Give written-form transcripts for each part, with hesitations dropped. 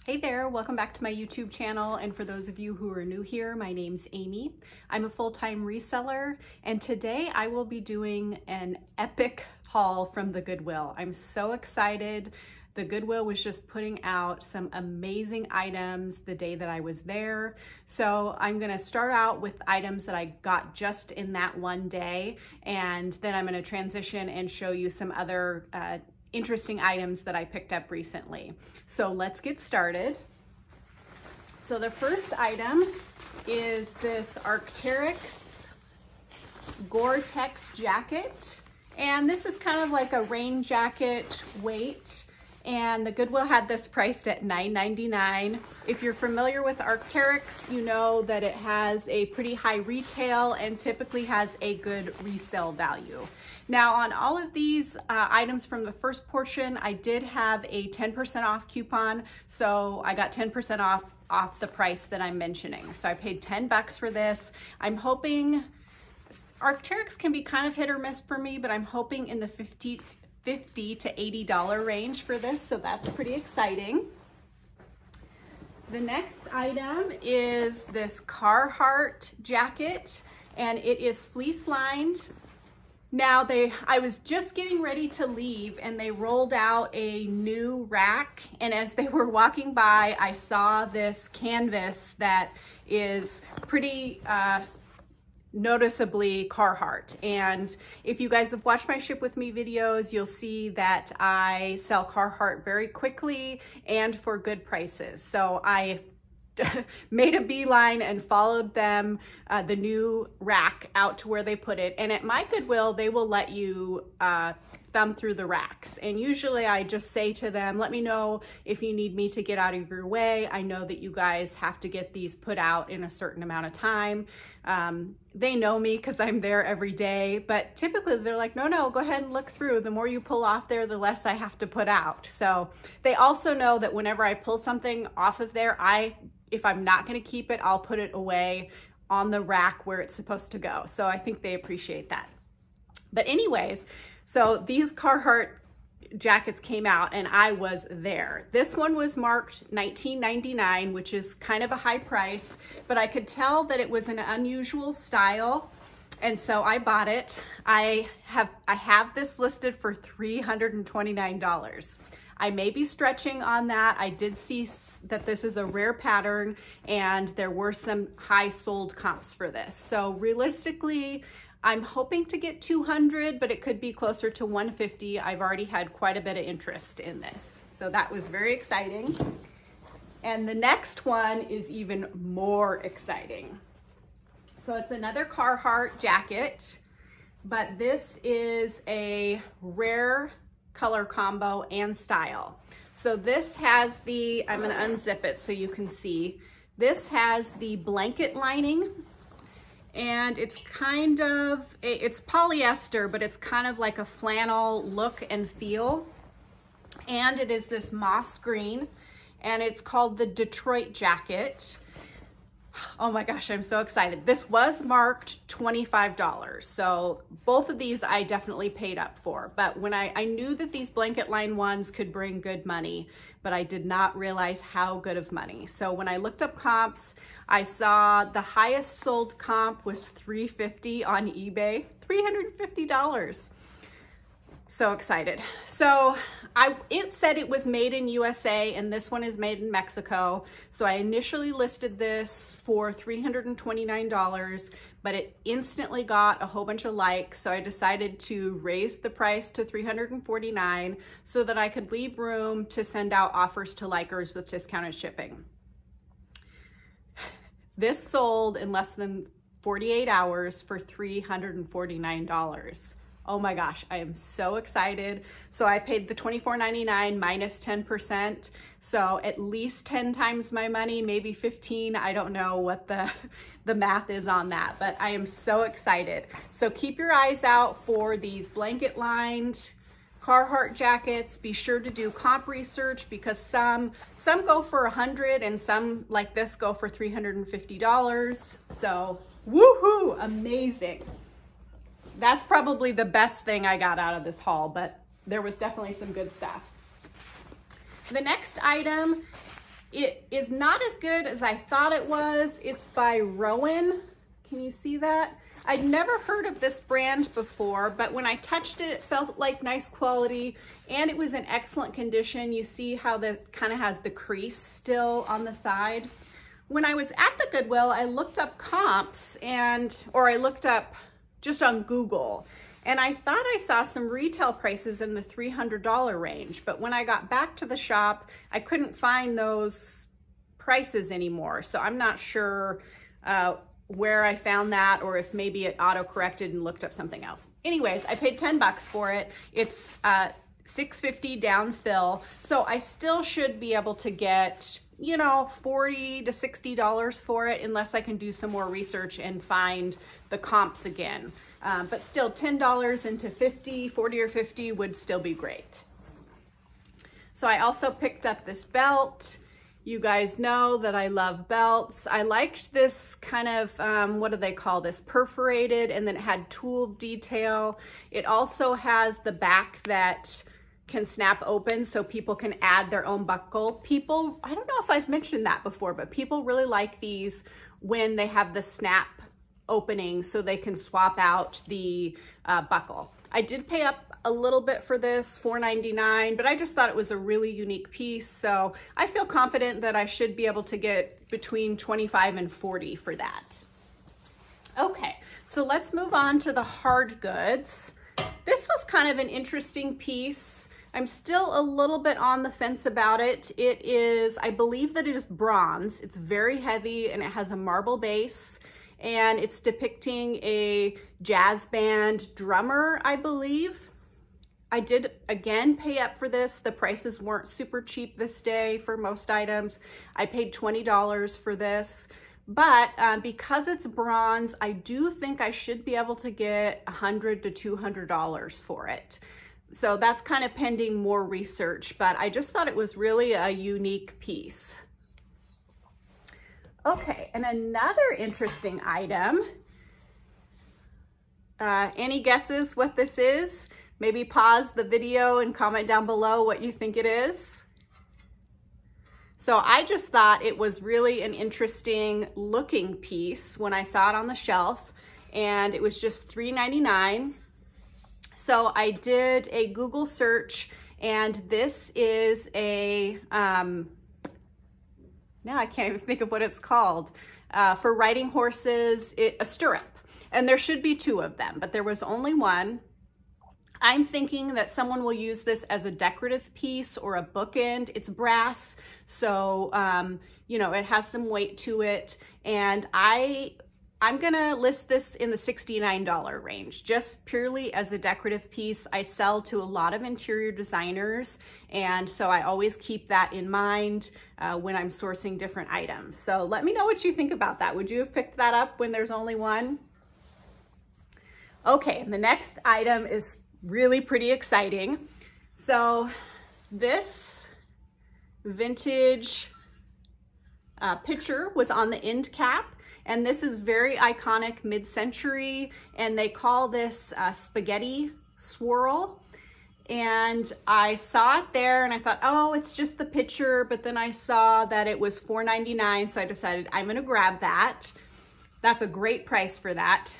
Hey there, welcome back to my YouTube channel. And for those of you who are new here, my name's Amy. I'm a full-time reseller, and today I will be doing an epic haul from the Goodwill. I'm so excited. The Goodwill was just putting out some amazing items the day that I was there. So I'm gonna start out with items that I got just in that one day, and then I'm gonna transition and show you some other interesting items that I picked up recently. So let's get started. So the first item is this Arc'teryx Gore-Tex jacket. And this is kind of like a rain jacket weight. And the Goodwill had this priced at $9.99. If you're familiar with Arc'teryx, you know that it has a pretty high retail and typically has a good resale value. Now on all of these items from the first portion, I did have a 10% off coupon. So I got 10% off the price that I'm mentioning. So I paid 10 bucks for this. I'm hoping, Arc'teryx can be kind of hit or miss for me, but I'm hoping in the $50 to $80 range for this, so that's pretty exciting. The next item is this Carhartt jacket, and it is fleece lined. Now I was just getting ready to leave and they rolled out a new rack, and as they were walking by, I saw this canvas that is pretty noticeably Carhartt. And if you guys have watched my Ship With Me videos, you'll see that I sell Carhartt very quickly and for good prices. So I made a beeline and followed them, the new rack, out to where they put it. And at my Goodwill, they will let you thumb through the racks. And usually I just say to them, let me know if you need me to get out of your way. I know that you guys have to get these put out in a certain amount of time. They know me because I'm there every day, but typically they're like, no, go ahead and look through. The more you pull off there, the less I have to put out. So they also know that whenever I pull something off of there, if I'm not gonna keep it, I'll put it away on the rack where it's supposed to go. So I think they appreciate that. But anyways, so these Carhartt jackets came out and I was there. This one was marked $19.99, which is kind of a high price, but I could tell that it was an unusual style, and so I bought it. I have this listed for $329. I may be stretching on that. I did see that this is a rare pattern and there were some high sold comps for this. So realistically, I'm hoping to get 200, but it could be closer to 150. I've already had quite a bit of interest in this. So that was very exciting. And the next one is even more exciting. So it's another Carhartt jacket, but this is a rare color combo and style. So this has the, I'm gonna unzip it so you can see. This has the blanket lining, and it's kind of, it's polyester, but it's kind of like a flannel look and feel. And it is this moss green, and it's called the Detroit jacket. Oh my gosh, I'm so excited. This was marked $25. So both of these I definitely paid up for, but when I knew that these blanket line ones could bring good money, but I did not realize how good of money. So when I looked up comps, I saw the highest sold comp was $350 on eBay, $350. So excited. So it said it was made in USA, and this one is made in Mexico. So I initially listed this for $329, but it instantly got a whole bunch of likes. So I decided to raise the price to $349 so that I could leave room to send out offers to likers with discounted shipping. This sold in less than 48 hours for $349. Oh my gosh, I am so excited. So I paid the $24.99 minus 10%. So at least 10 times my money, maybe 15. I don't know what the math is on that, but I am so excited. So keep your eyes out for these blanket lined Carhartt jackets. Be sure to do comp research because some go for 100 and some like this go for $350. So woohoo, amazing. That's probably the best thing I got out of this haul, but there was definitely some good stuff. The next item It is not as good as I thought it was. It's by Rowan. Can you see that? I'd never heard of this brand before, but when I touched it, it felt like nice quality and it was in excellent condition. You see how the kind of has the crease still on the side. When I was at the Goodwill, I looked up comps or I looked up just on Google, and I thought I saw some retail prices in the $300 range, but when I got back to the shop, I couldn't find those prices anymore. So I'm not sure where I found that, or if maybe it auto-corrected and looked up something else. Anyways, I paid 10 bucks for it. It's $6.50 down fill, so I still should be able to get, you know, $40 to $60 for it, unless I can do some more research and find the comps again. But still, $10 into 40 or 50 would still be great. So I also picked up this belt. You guys know that I love belts. I liked this kind of, what do they call this? Perforated, and then it had tool detail. It also has the back that can snap open so people can add their own buckle. People, I don't know if I've mentioned that before, but people really like these when they have the snap opening so they can swap out the buckle. I did pay up a little bit for this, $4.99, but I just thought it was a really unique piece. So I feel confident that I should be able to get between 25 and 40 for that. Okay, so let's move on to the hard goods. This was kind of an interesting piece. I'm still a little bit on the fence about it. It is, I believe that it is bronze. It's very heavy and it has a marble base, and it's depicting a jazz band drummer, I believe. I did, again, pay up for this. The prices weren't super cheap this day for most items. I paid $20 for this, but because it's bronze, I do think I should be able to get $100 to $200 for it. So that's kind of pending more research, but I just thought it was really a unique piece. Okay, and another interesting item. Any guesses what this is? Maybe pause the video and comment down below what you think it is. So I just thought it was really an interesting looking piece when I saw it on the shelf, and it was just $3.99. So I did a Google search, and this is a, now I can't even think of what it's called, for riding horses, a stirrup. And there should be two of them, but there was only one. I'm thinking that someone will use this as a decorative piece or a bookend. It's brass, so you know, it has some weight to it, and I'm gonna list this in the $69 range, just purely as a decorative piece. I sell to a lot of interior designers, and so I always keep that in mind when I'm sourcing different items. So let me know what you think about that. Would you have picked that up when there's only one? Okay, and the next item is really pretty exciting. So this vintage picture was on the end cap, and this is very iconic, mid-century, and they call this spaghetti swirl. And I saw it there and I thought, oh, it's just the picture, but then I saw that it was $4.99, so I decided I'm gonna grab that. That's a great price for that.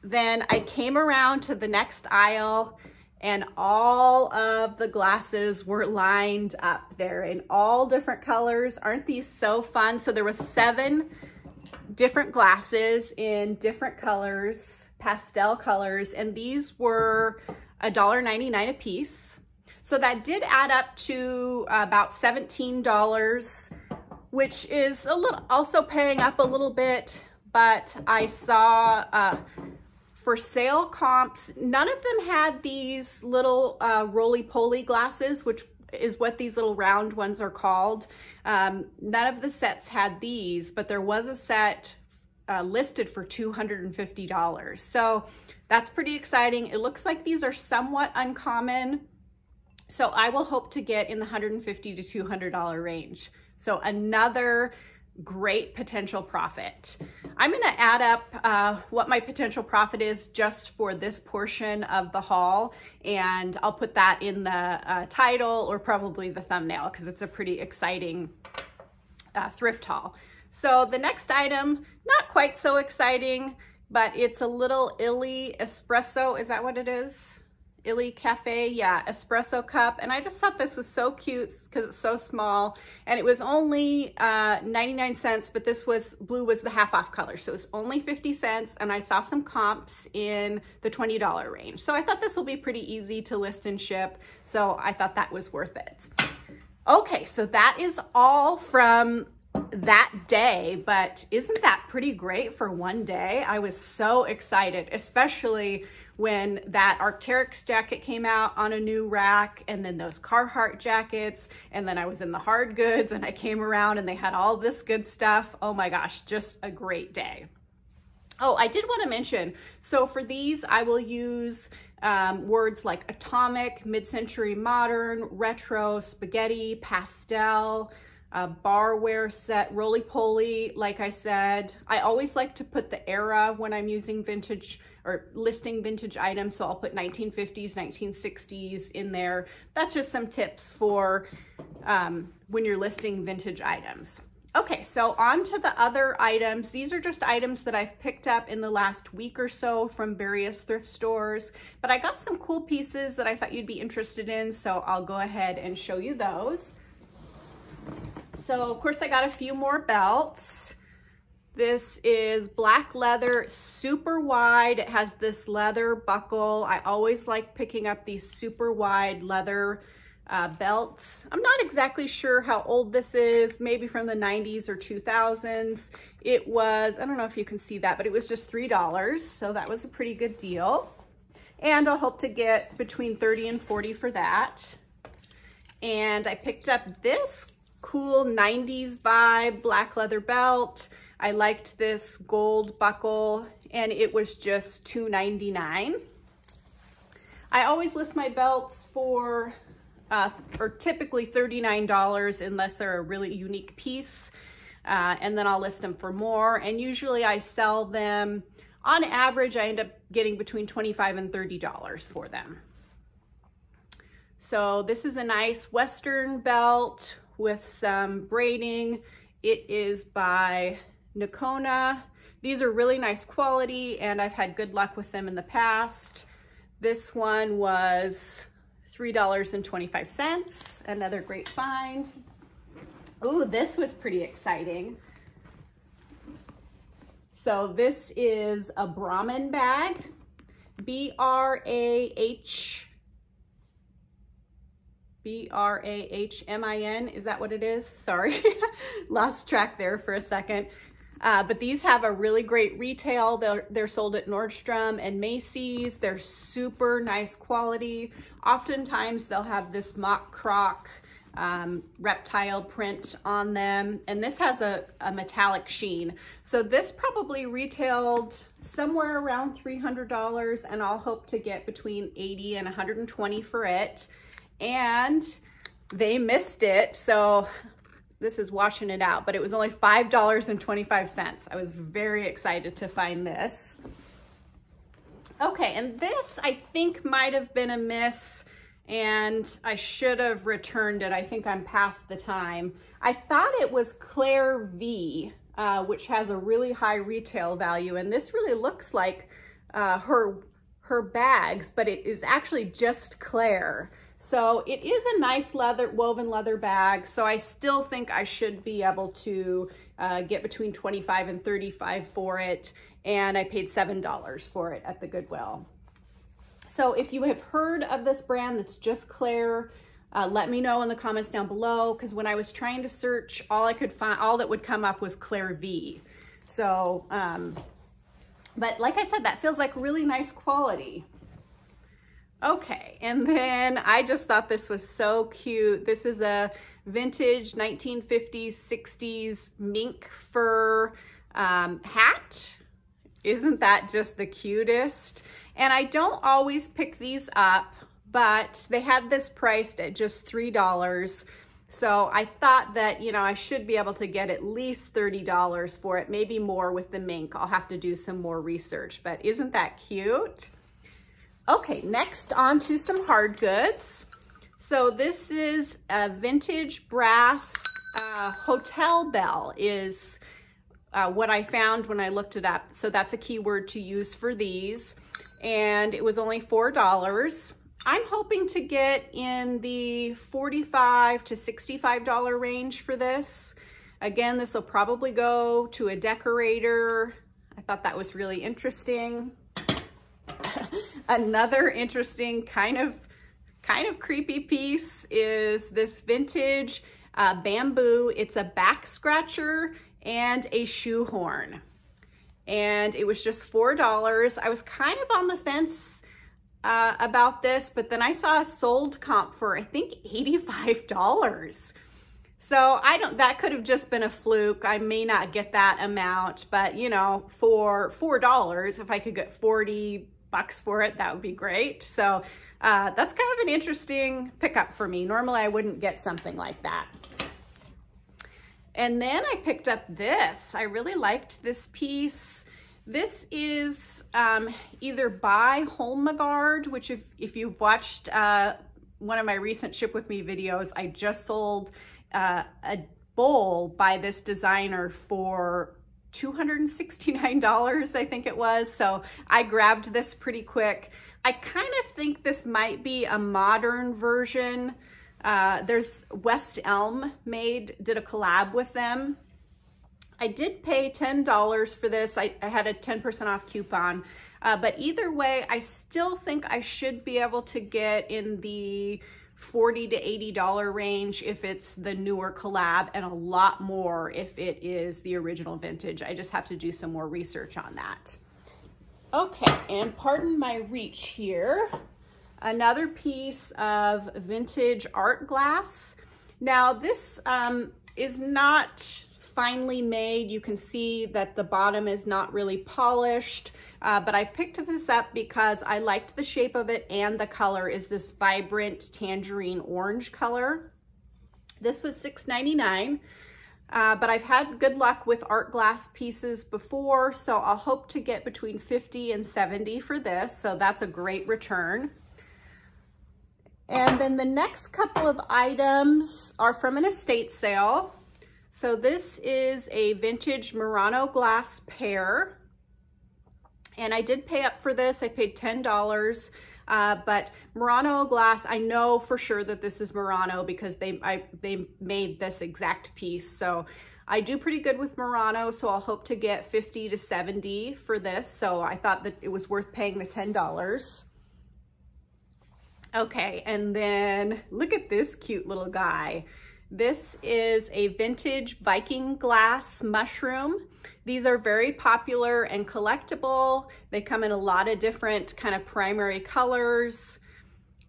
Then I came around to the next aisle, and all of the glasses were lined up there in all different colors. Aren't these so fun? So there was 7 different glasses in different colors, pastel colors, and these were $1.99 a piece. So that did add up to about $17, which is a little, also paying up a little bit, but I saw for sale comps, none of them had these little roly-poly glasses, which is what these little round ones are called. None of the sets had these, but there was a set listed for $250. So that's pretty exciting. It looks like these are somewhat uncommon. So I will hope to get in the $150 to $200 range. So another great potential profit. I'm going to add up what my potential profit is just for this portion of the haul, and I'll put that in the title or probably the thumbnail because it's a pretty exciting thrift haul. So the next item, not quite so exciting, but it's a little Illy espresso. Is that what it is? Illy Cafe, yeah, espresso cup. And I just thought this was so cute because it's so small. And it was only 99 cents, but this was, blue was the half off color. So it was only 50 cents. And I saw some comps in the $20 range. So I thought this will be pretty easy to list and ship. So I thought that was worth it. Okay, so that is all from that day, but isn't that pretty great for one day? I was so excited, especially when that Arc'teryx jacket came out on a new rack, and then those Carhartt jackets, and then I was in the hard goods and I came around and they had all this good stuff. Oh my gosh, just a great day. Oh, I did want to mention, so for these I will use words like atomic, mid-century modern, retro, spaghetti, pastel, barware set, roly-poly, like I said. I always like to put the era when I'm using vintage or listing vintage items, so I'll put 1950s, 1960s in there. That's just some tips for when you're listing vintage items. Okay, so on to the other items. These are just items that I've picked up in the last week or so from various thrift stores, but I got some cool pieces that I thought you'd be interested in, so I'll go ahead and show you those. So of course I got a few more belts. This is black leather, super wide. It has this leather buckle. I always like picking up these super wide leather belts. I'm not exactly sure how old this is, maybe from the 90s or 2000s. It was, I don't know if you can see that, but it was just $3. So that was a pretty good deal. And I'll hope to get between 30 and 40 for that. And I picked up this cool 90s vibe black leather belt. I liked this gold buckle and it was just $2.99. I always list my belts for, or typically $39 unless they're a really unique piece. And then I'll list them for more. And usually I sell them, on average, I end up getting between $25 and $30 for them. So this is a nice Western belt with some braiding. It is by Nakona. These are really nice quality and I've had good luck with them in the past. This one was $3.25, another great find. Ooh, this was pretty exciting. So this is a Brahmin bag, B-R-A-H-M-I-N, is that what it is? Sorry, lost track there for a second. But these have a really great retail. They're sold at Nordstrom and Macy's. They're super nice quality. Oftentimes they'll have this mock croc reptile print on them. And this has a metallic sheen. So this probably retailed somewhere around $300 and I'll hope to get between 80 and 120 for it. And they missed it, so this is washing it out, but it was only $5.25. I was very excited to find this. Okay, and this I think might have been a miss and I should have returned it. I think I'm past the time. I thought it was Claire V, which has a really high retail value, and this really looks like her bags, but it is actually just Claire. So it is a nice woven leather bag. So I still think I should be able to get between 25 and 35 for it. And I paid $7 for it at the Goodwill. So if you have heard of this brand that's just Claire, let me know in the comments down below. Because when I was trying to search, all I could find, all that would come up was Claire V. So, but like I said, that feels like really nice quality. Okay, and then I just thought this was so cute. This is a vintage 1950s, 60s mink fur hat. Isn't that just the cutest? And I don't always pick these up, but they had this priced at just $3. So I thought that, you know, I should be able to get at least $30 for it, maybe more with the mink. I'll have to do some more research, but isn't that cute? Okay, next on to some hard goods. So this is a vintage brass Hotel bell is what I found when I looked it up. So that's a keyword to use for these. And it was only $4. I'm hoping to get in the $45 to $65 range for this. Again, this will probably go to a decorator. I thought that was really interesting. Another interesting kind of creepy piece is this vintage bamboo. It's a back scratcher and a shoehorn. And it was just $4. I was kind of on the fence about this, but then I saw a sold comp for, I think, $85. So that could have just been a fluke. I may not get that amount, but you know, for $4, if I could get 40 bucks for it, that would be great. So that's kind of an interesting pickup for me. Normally I wouldn't get something like that. And then I picked up this. I really liked this piece. This is either by Holmegard, which if you've watched one of my recent Ship With Me videos, I just sold a bowl by this designer for $269, I think it was. So I grabbed this pretty quick. I kind of think this might be a modern version. There's West Elm did a collab with them. I did pay $10 for this. I had a 10% off coupon, but either way, I still think I should be able to get in the $40 to $80 range if it's the newer collab, and a lot more if it is the original vintage. I just have to do some more research on that. Okay, and pardon my reach here. Another piece of vintage art glass. Now this is not finely made. You can see that the bottom is not really polished, but I picked this up because I liked the shape of it, and the color is this vibrant tangerine orange color. This was $6.99, but I've had good luck with art glass pieces before, so I'll hope to get between 50 and 70 for this, so that's a great return. And then the next couple of items are from an estate sale. So this is a vintage Murano glass pair. And I did pay up for this. I paid $10, but Murano glass, I know for sure that this is Murano because they made this exact piece. So I do pretty good with Murano, so I'll hope to get 50 to 70 for this. So I thought that it was worth paying the $10. Okay, and then look at this cute little guy. This is a vintage Viking glass mushroom. These are very popular and collectible. They come in a lot of different kind of primary colors.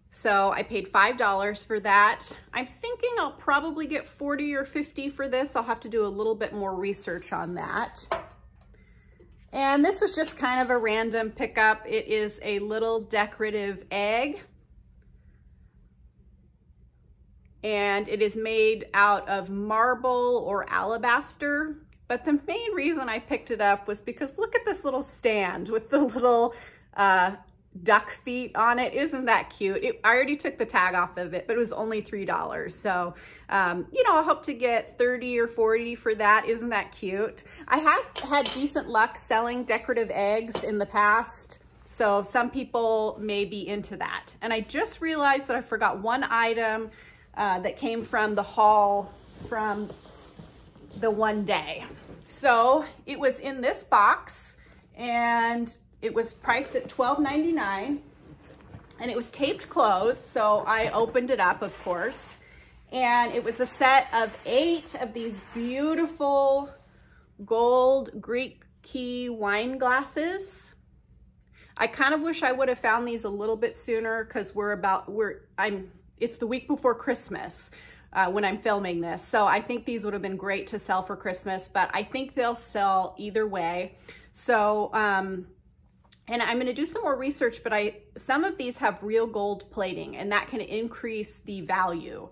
So I paid $5 for that. I'm thinking I'll probably get 40 or 50 for this. I'll have to do a little bit more research on that. And this was just kind of a random pickup. It is a little decorative egg. And it is made out of marble or alabaster. But the main reason I picked it up was because look at this little stand with the little duck feet on it. Isn't that cute? I already took the tag off of it, but it was only $3. So, you know, I hope to get 30 or 40 for that. Isn't that cute? I have had decent luck selling decorative eggs in the past, so some people may be into that. And I just realized that I forgot one item that came from the haul from the one day. So it was in this box and it was priced at $12.99 and it was taped closed. So I opened it up, of course, and it was a set of 8 of these beautiful gold Greek key wine glasses. I kind of wish I would have found these a little bit sooner because it's the week before Christmas when I'm filming this. So I think these would have been great to sell for Christmas, but I think they'll sell either way. So, and I'm gonna do some more research, but some of these have real gold plating and that can increase the value.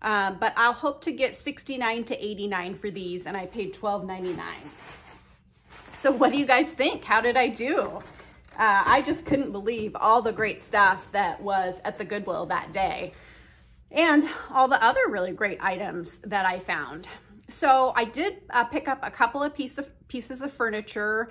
But I'll hope to get $69 to $89 for these, and I paid $12.99. So what do you guys think? How did I do? I just couldn't believe all the great stuff that was at the Goodwill that day. and all the other really great items that I found. So I did pick up a couple of pieces of furniture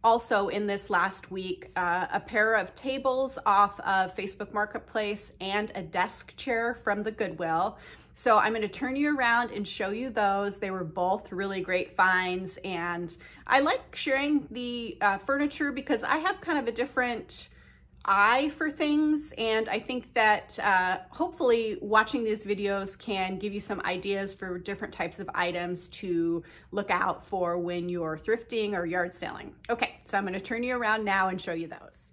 also in this last week, a pair of tables off of Facebook Marketplace and a desk chair from the Goodwill. So I'm going to turn you around and show you those. They were both really great finds, and I like sharing the furniture because I have kind of a different eye for things, and I think that hopefully watching these videos can give you some ideas for different types of items to look out for when you're thrifting or yard selling. Okay, so I'm going to turn you around now and show you those.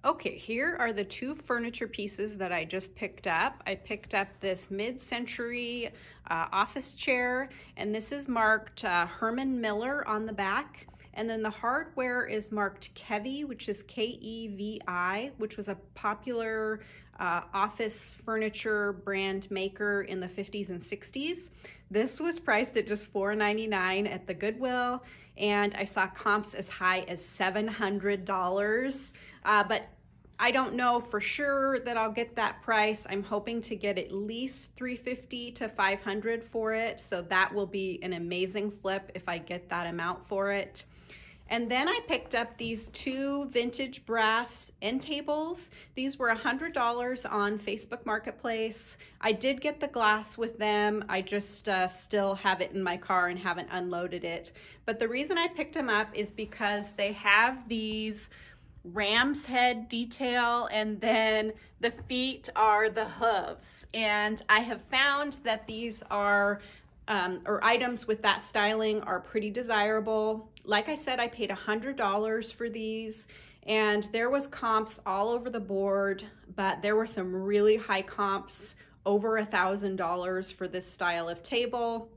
Okay, here are the two furniture pieces that I just picked up. I picked up this mid-century office chair, and this is marked Herman Miller on the back. And then the hardware is marked Kevi, which is K-E-V-I, which was a popular office furniture brand maker in the 50s and 60s. This was priced at just $4.99 at the Goodwill, and I saw comps as high as $700. But I don't know for sure that I'll get that price. I'm hoping to get at least $350 to $500 for it, so that will be an amazing flip if I get that amount for it. And then I picked up these two vintage brass end tables. These were $100 on Facebook Marketplace. I did get the glass with them. I just still have it in my car and haven't unloaded it. But the reason I picked them up is because they have these ram's head detail, and then the feet are the hooves. And I have found that these are or items with that styling are pretty desirable. Like I said, I paid $100 for these, and there was comps all over the board, but there were some really high comps, over $1,000 for this style of table.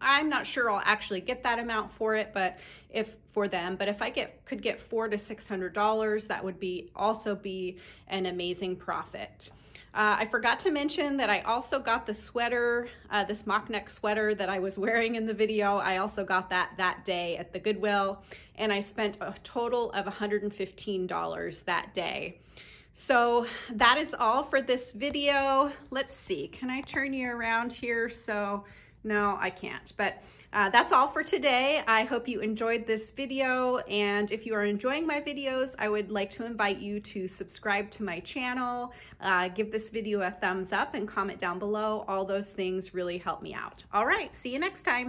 I'm not sure I'll actually get that amount for it, but if I could get $400 to $600, that would also be an amazing profit. I forgot to mention that I also got the sweater, this mock neck sweater that I was wearing in the video. I also got that day at the Goodwill, and I spent a total of $115 that day. So that is all for this video. Let's see, can I turn you around here? So no, I can't, but that's all for today. I hope you enjoyed this video, and if you are enjoying my videos, I would like to invite you to subscribe to my channel, give this video a thumbs up, and comment down below. All those things really help me out. All right, see you next time.